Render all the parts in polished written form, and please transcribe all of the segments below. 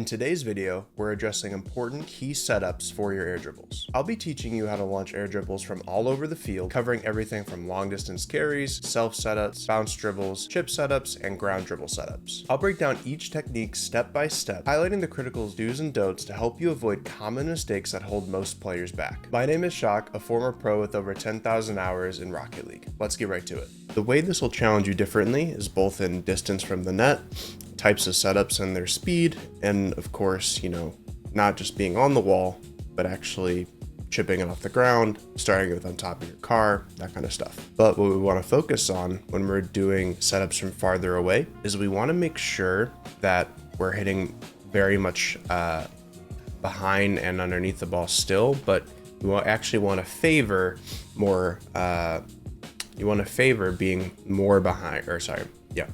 In today's video, we're addressing important key setups for your air dribbles. I'll be teaching you how to launch air dribbles from all over the field, covering everything from long distance carries, self setups, bounce dribbles, chip setups, and ground dribble setups. I'll break down each technique step by step, highlighting the critical do's and don'ts to help you avoid common mistakes that hold most players back. My name is Shak, a former pro with over 10,000 hours in Rocket League. Let's get right to it. The way this will challenge you differently is both in distance from the net, types of setups and their speed, and of course, not just being on the wall, but actually chipping it off the ground, starting it on top of your car, that kind of stuff. But what we want to focus on when we're doing setups from farther away is we want to make sure that we're hitting very much behind and underneath the ball still, but you actually want to favor more, you want to favor being more behind,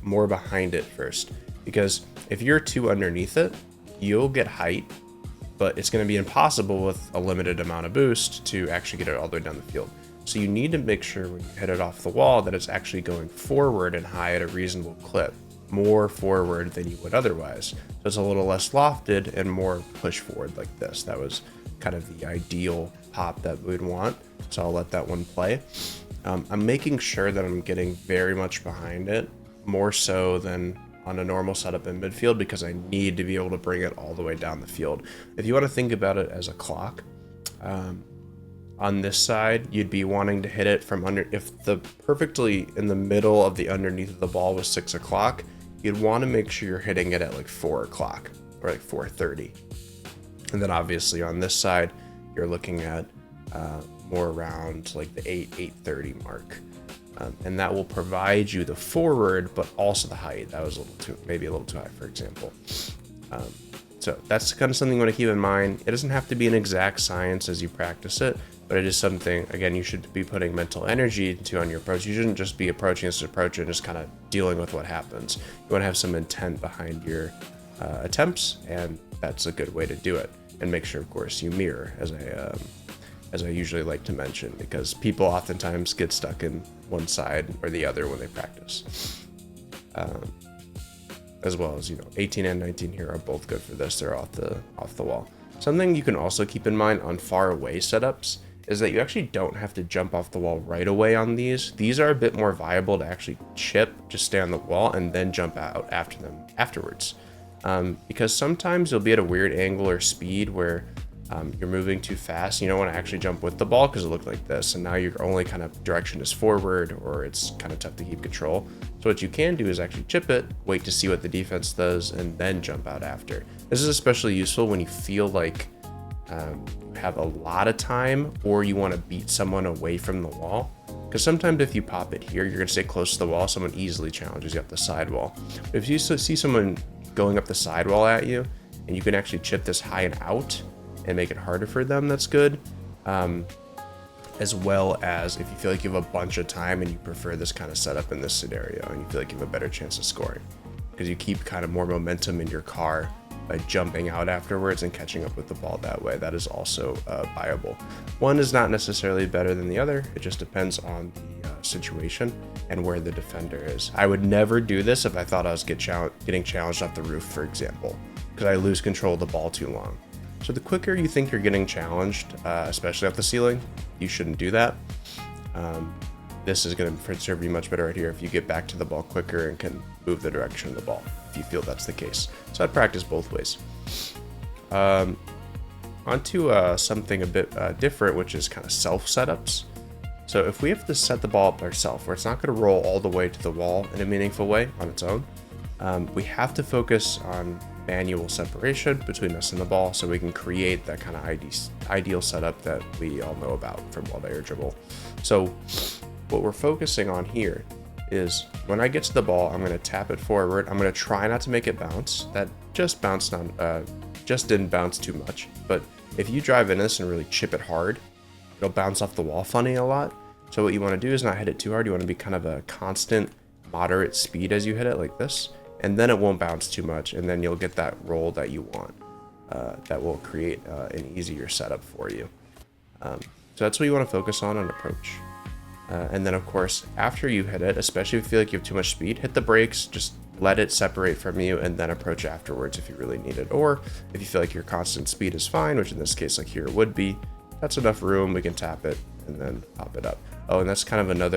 more behind it first. Because if you're too underneath it, you'll get height, but it's going to be impossible with a limited amount of boost to actually get it all the way down the field. So you need to make sure when you hit it off the wall that it's actually going forward and high at a reasonable clip, more forward than you would otherwise. So it's a little less lofted and more push forward like this. That was kind of the ideal pop that we'd want. So I'll let that one play. I'm making sure that I'm getting very much behind it, more so than on a normal setup in midfield, because I need to be able to bring it all the way down the field. If you want to think about it as a clock, on this side, you'd be wanting to hit it from under, if the perfectly in the middle of the underneath of the ball was 6 o'clock, you'd want to make sure you're hitting it at like 4 o'clock or like 4:30. And then obviously on this side, you're looking at more around like the 8:30 mark. And that will provide you the forward, but also the height. That was maybe a little too high, for example. So that's kind of something you want to keep in mind. It doesn't have to be an exact science as you practice it, but it is something, again, you should be putting mental energy into on your approach. You shouldn't just be approaching this approach and just kind of dealing with what happens. You want to have some intent behind your attempts, and that's a good way to do it. And make sure, of course, you mirror, as I usually like to mention, because people oftentimes get stuck in one side or the other when they practice. As well as, 18 and 19 here are both good for this. They're off the wall. Something you can also keep in mind on far away setups is that you actually don't have to jump off the wall right away on these. These are a bit more viable to actually chip, just stay on the wall, and then jump out after them afterwards. Because sometimes you'll be at a weird angle or speed where you're moving too fast. You don't want to actually jump with the ball because it looked like this, and now your only kind of direction is forward, or it's kind of tough to keep control. So what you can do is actually chip it, wait to see what the defense does, and then jump out after. This is especially useful when you feel like you have a lot of time, or you want to beat someone away from the wall. Because sometimes if you pop it here, you're going to stay close to the wall. Someone easily challenges you up the sidewall. But if you see someone going up the sidewall at you, and you can actually chip this high and out, and make it harder for them, that's good. As well as if you feel like you have a bunch of time and you prefer this kind of setup in this scenario, and you feel like you have a better chance of scoring, because you keep kind of more momentum in your car by jumping out afterwards and catching up with the ball that way. That is also viable. One is not necessarily better than the other. It just depends on the situation and where the defender is. I would never do this if I thought I was getting challenged off the roof, for example, because I lose control of the ball too long. So the quicker you think you're getting challenged, especially off the ceiling, you shouldn't do that. This is going to serve you much better right here if you get back to the ball quicker and can move the direction of the ball, if you feel that's the case. So I'd practice both ways. Onto something a bit different, which is kind of self setups. So if we have to set the ball up ourselves, where it's not going to roll all the way to the wall in a meaningful way on its own, we have to focus on manual separation between us and the ball, so we can create that kind of ideal setup that we all know about from wall to air dribble. So what we're focusing on here is when I get to the ball, I'm going to tap it forward. I'm going to try not to make it bounce. That just bounced on, just didn't bounce too much. But if you drive in this and really chip it hard, it'll bounce off the wall funny a lot. So what you want to do is not hit it too hard. You want to be kind of a constant, moderate speed as you hit it, like this. And then it won't bounce too much, and then you'll get that roll that you want. That will create an easier setup for you. So that's what you want to focus on approach. And then, of course, after you hit it, especially if you feel like you have too much speed, hit the brakes just let it separate from you, and then approach afterwards if you really need it. Or if you feel like your constant speed is fine, which in this case, like here would be, that's enough room, we can tap it and then pop it up. Oh, and that's kind of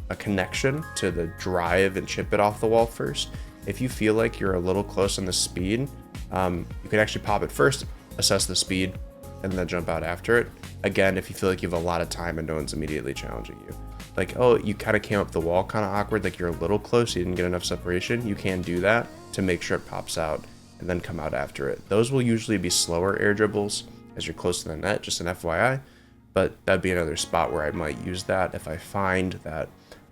a connection to the drive and chip it off the wall first. If you feel like you're a little close on the speed, you can actually pop it first, assess the speed, and then jump out after it. Again, if you feel like you have a lot of time and no one's immediately challenging you. Like, oh, you kind of came up the wall kind of awkward, like you're a little close, you didn't get enough separation. You can do that to make sure it pops out and then come out after it. Those will usually be slower air dribbles as you're close to the net, just an FYI. But that'd be another spot where I might use that if I find that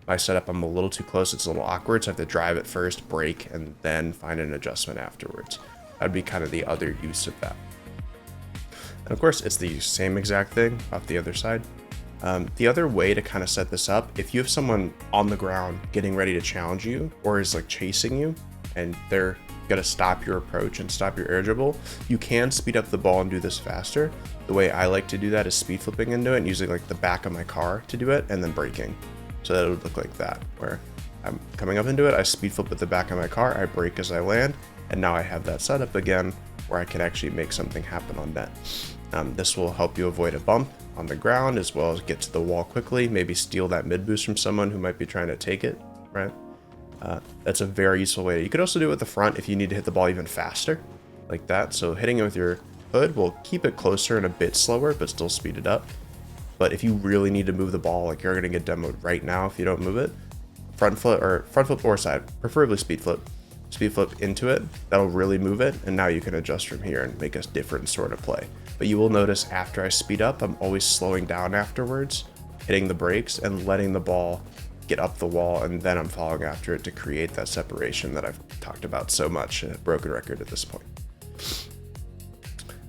my setup, I'm a little too close, it's a little awkward, so I have to drive it first, break, and then find an adjustment afterwards. That'd be kind of the other use of that. And of course, it's the same exact thing off the other side. The other way to kind of set this up, if you have someone on the ground getting ready to challenge you or is like chasing you and they're gonna stop your approach and stop your air dribble, you can speed up the ball and do this faster. The way I like to do that is speed flipping into it and using like the back of my car to do it and then braking. So that would look like that, where I'm coming up into it, I speed flip at the back of my car, I brake as I land, and now I have that setup again where I can actually make something happen on net. This will help you avoid a bump on the ground as well as get to the wall quickly, maybe steal that mid boost from someone who might be trying to take it, right? That's a very useful way. You could also do it with the front if you need to hit the ball even faster, like that. So hitting it with your hood will keep it closer and a bit slower, but still speed it up. But if you really need to move the ball, like you're gonna get demoed right now if you don't move it, front flip or side, preferably speed flip into it, that'll really move it, and now you can adjust from here and make a different sort of play. But you will notice after I speed up, I'm always slowing down afterwards, hitting the brakes and letting the ball get up the wall, and then I'm following after it to create that separation that I've talked about so much, a broken record at this point.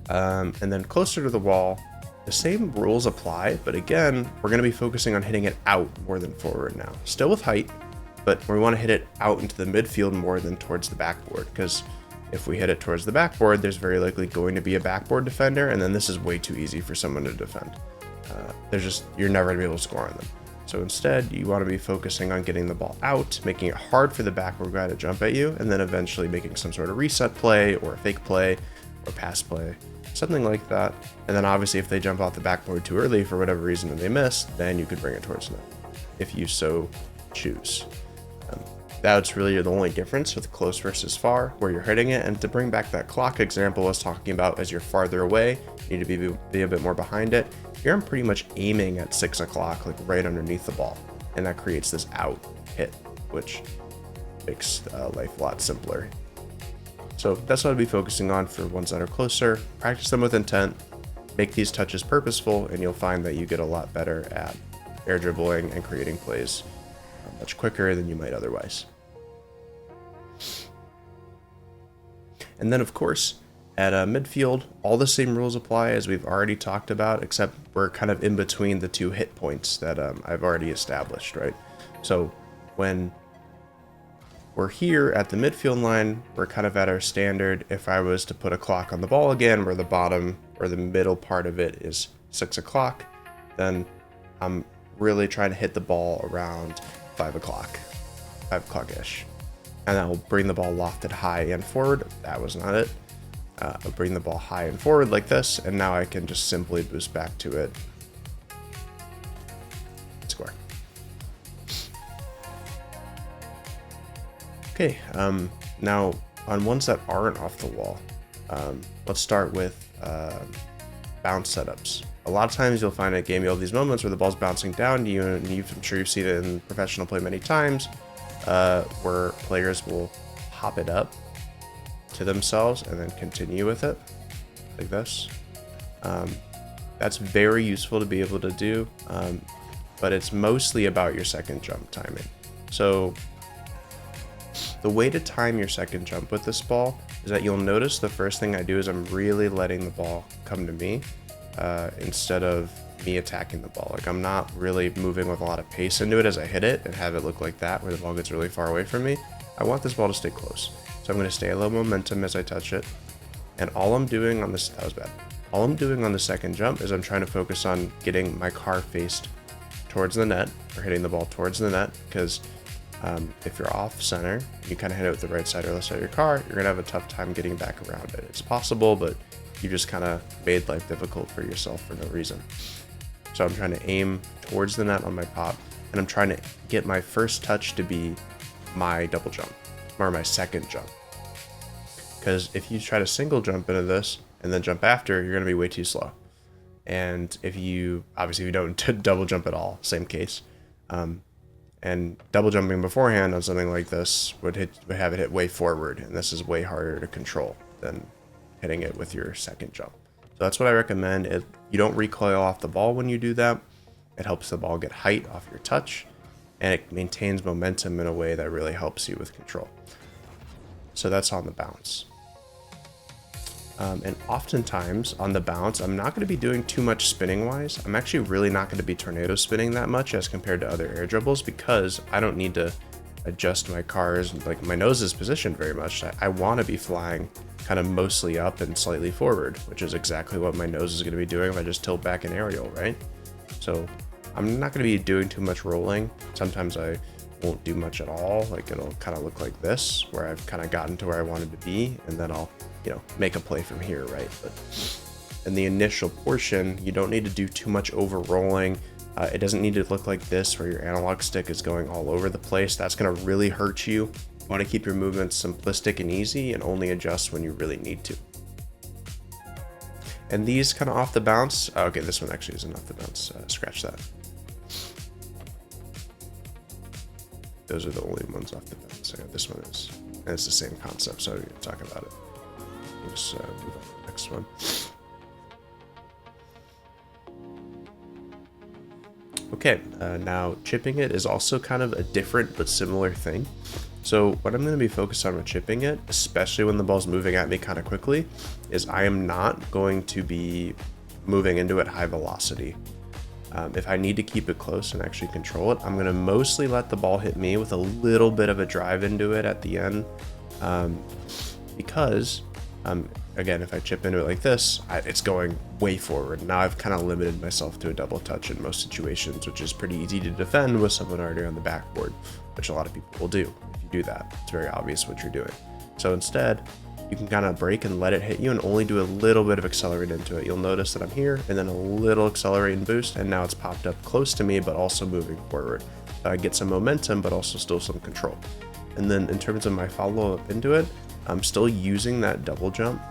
And then closer to the wall, the same rules apply, but again, we're going to be focusing on hitting it out more than forward now. Still with height, but we want to hit it out into the midfield more than towards the backboard, because if we hit it towards the backboard, there's very likely going to be a backboard defender, and then this is way too easy for someone to defend. You're never going to be able to score on them. So instead, you want to be focusing on getting the ball out, making it hard for the backboard guy to jump at you, and then eventually making some sort of reset play or a fake play or pass play, something like that. And then obviously if they jump off the backboard too early for whatever reason and they miss, then you could bring it towards net if you so choose. That's really the only difference with close versus far, where you're hitting it. And to bring back that clock example I was talking about, as you're farther away, you need to be a bit more behind it. Here I'm pretty much aiming at 6 o'clock, like right underneath the ball. And that creates this out hit, which makes life a lot simpler. So that's what I'd be focusing on for ones that are closer. Practice them with intent, make these touches purposeful, and you'll find that you get a lot better at air dribbling and creating plays much quicker than you might otherwise. And then of course, at midfield, all the same rules apply as we've already talked about, except we're kind of in between the two hit points that I've already established, right? So when we're here at the midfield line, we're kind of at our standard. If I was to put a clock on the ball again, where the bottom or the middle part of it is 6 o'clock, then I'm really trying to hit the ball around 5 o'clock-ish. And I'll bring the ball lofted high and forward. That was not it. I'll bring the ball high and forward like this, and now I can just simply boost back to it. Score. Okay, now on ones that aren't off the wall, let's start with bounce setups. A lot of times you'll find in a game you'll have these moments where the ball's bouncing down to you, and I'm sure you've seen it in professional play many times, where players will hop it up to themselves and then continue with it, like this. That's very useful to be able to do, but it's mostly about your second jump timing. So the way to time your second jump with this ball is that you'll notice the first thing I do is I'm really letting the ball come to me, instead of me attacking the ball. Like I'm not really moving with a lot of pace into it as I hit it and have it look like that, where the ball gets really far away from me. I want this ball to stay close. So I'm going to stay a little momentum as I touch it. And all I'm doing on this, that was bad. All I'm doing on the second jump is I'm trying to focus on getting my car faced towards the net, or hitting the ball towards the net, because If you're off center, you kind of hit it with the right side or left side of your car, you're gonna have a tough time getting back around it. It's possible, but you just kind of made life difficult for yourself for no reason. So I'm trying to aim towards the net on my pop, and I'm trying to get my first touch to be my double jump, or my second jump. Because if you try to single jump into this and then jump after, you're gonna be way too slow. And if you don't double jump at all, same case. And double jumping beforehand on something like this would have it hit way forward, and this is way harder to control than hitting it with your second jump. So that's what I recommend. You don't recoil off the ball when you do that. It helps the ball get height off your touch, and it maintains momentum in a way that really helps you with control. So that's on the bounce. And oftentimes on the bounce, I'm not going to be doing too much spinning wise. I'm actually really not going to be tornado spinning that much as compared to other air dribbles, because I don't need to adjust my cars, like my nose is positioned very much. I want to be flying kind of mostly up and slightly forward, which is exactly what my nose is going to be doing if I just tilt back in aerial, right? So I'm not going to be doing too much rolling. Sometimes I won't do much at all. Like it'll kind of look like this, where I've kind of gotten to where I wanted to be, and then I'll, make a play from here, right? But in the initial portion, you don't need to do too much over rolling. It doesn't need to look like this, where your analog stick is going all over the place. That's going to really hurt you. You want to keep your movements simplistic and easy, and only adjust when you really need to. And these kind of off the bounce. Okay, this one actually isn't off the bounce. Scratch that. Those are the only ones off the bounce. So this one is, and it's the same concept, so we're going to talk about it. Just move on to the next one. Okay, now chipping it is also kind of a different but similar thing. So what I'm going to be focused on with chipping it, especially when the ball's moving at me kind of quickly, is I am not going to be moving into it high velocity. If I need to keep it close and actually control it, I'm going to mostly let the ball hit me with a little bit of a drive into it at the end, because again, if I chip into it like this, it's going way forward. Now I've kind of limited myself to a double touch in most situations, which is pretty easy to defend with someone already on the backboard, which a lot of people will do. If you do that, it's very obvious what you're doing. So instead, you can kind of break and let it hit you and only do a little bit of accelerate into it. You'll notice that I'm here and then a little accelerate and boost, and now it's popped up close to me, but also moving forward. So I get some momentum, but also still some control. And then in terms of my follow-up into it, I'm still using that double jump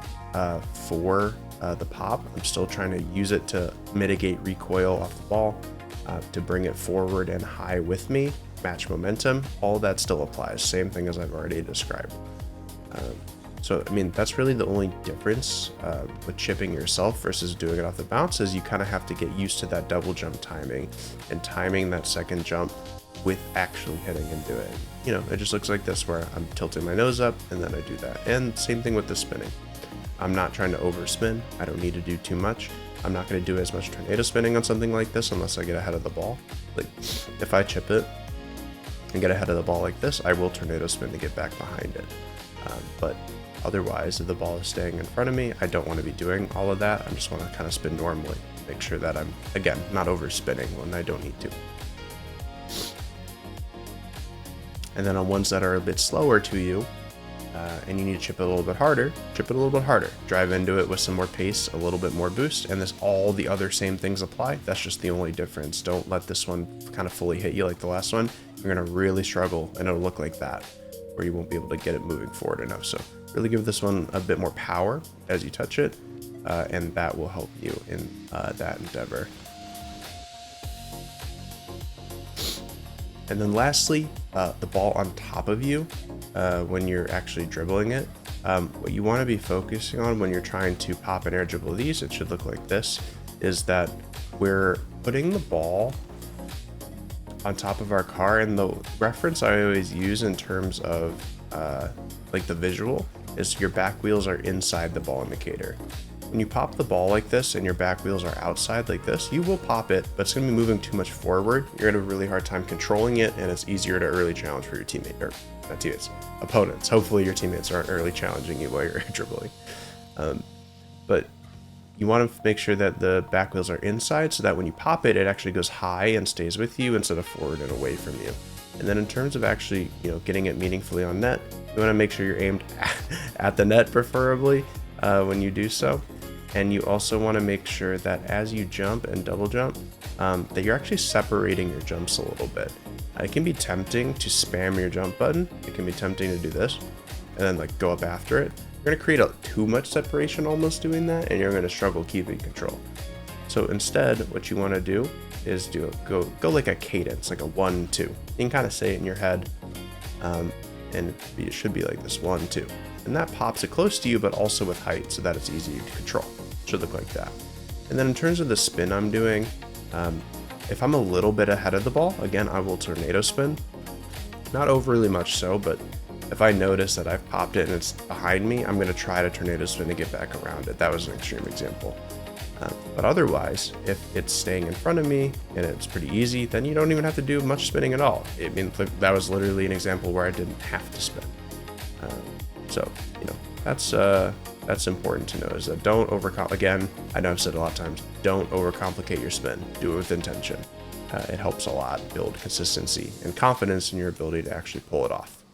for the pop. I'm still trying to use it to mitigate recoil off the ball, to bring it forward and high with me, match momentum. All that still applies. Same thing as I've already described. So, I mean, that's really the only difference with chipping yourself versus doing it off the bounce, is you kind of have to get used to that double jump timing and timing that second jump with actually hitting into it. It just looks like this, where I'm tilting my nose up and then I do that. And same thing with the spinning. I'm not trying to overspin. I don't need to do too much. I'm not going to do as much tornado spinning on something like this unless I get ahead of the ball. Like if I chip it and get ahead of the ball like this, I will tornado spin to get back behind it. But otherwise, if the ball is staying in front of me, I don't want to be doing all of that. I just want to kind of spin normally. Make sure that I'm, again, not overspinning when I don't need to. And then on ones that are a bit slower to you, and you need to chip it a little bit harder, chip it a little bit harder. Drive into it with some more pace, a little bit more boost, and all the other same things apply. That's just the only difference. Don't let this one kind of fully hit you like the last one. You're going to really struggle, and it'll look like that, where you won't be able to get it moving forward enough. So really give this one a bit more power as you touch it, and that will help you in that endeavor. And then lastly, the ball on top of you when you're actually dribbling it. What you want to be focusing on when you're trying to pop and air dribble these, it should look like this, is that we're putting the ball on top of our car. And the reference I always use in terms of like the visual is your back wheels are inside the ball indicator. When you pop the ball like this and your back wheels are outside like this, you will pop it, but it's going to be moving too much forward. You're going to have a really hard time controlling it, and it's easier to early challenge for your teammate, or not teammates, opponents. Hopefully your teammates aren't early challenging you while you're dribbling. But you want to make sure that the back wheels are inside so that when you pop it, it actually goes high and stays with you instead of forward and away from you. And then in terms of actually, getting it meaningfully on net, you want to make sure you're aimed at the net preferably when you do so. And you also want to make sure that as you jump and double jump, that you're actually separating your jumps a little bit. It can be tempting to spam your jump button. It can be tempting to do this and then like go up after it. You're going to create too much separation almost doing that, and you're going to struggle keeping control. So instead, what you want to do is go like a cadence, like a 1-2. You can kind of say it in your head, and it should be like this 1-2. And that pops it close to you, but also with height so that it's easy to control. It should look like that. And then in terms of the spin I'm doing, if I'm a little bit ahead of the ball, again, I will tornado spin. Not overly much so, but if I notice that I've popped it and it's behind me, I'm going to try to tornado spin to get back around it. That was an extreme example. But otherwise, if it's staying in front of me and it's pretty easy, then you don't even have to do much spinning at all. That was literally an example where I didn't have to spin. So that's important to know, is that don't again, I know I've said a lot of times, don't overcomplicate your spin. Do it with intention. It helps a lot build consistency and confidence in your ability to actually pull it off.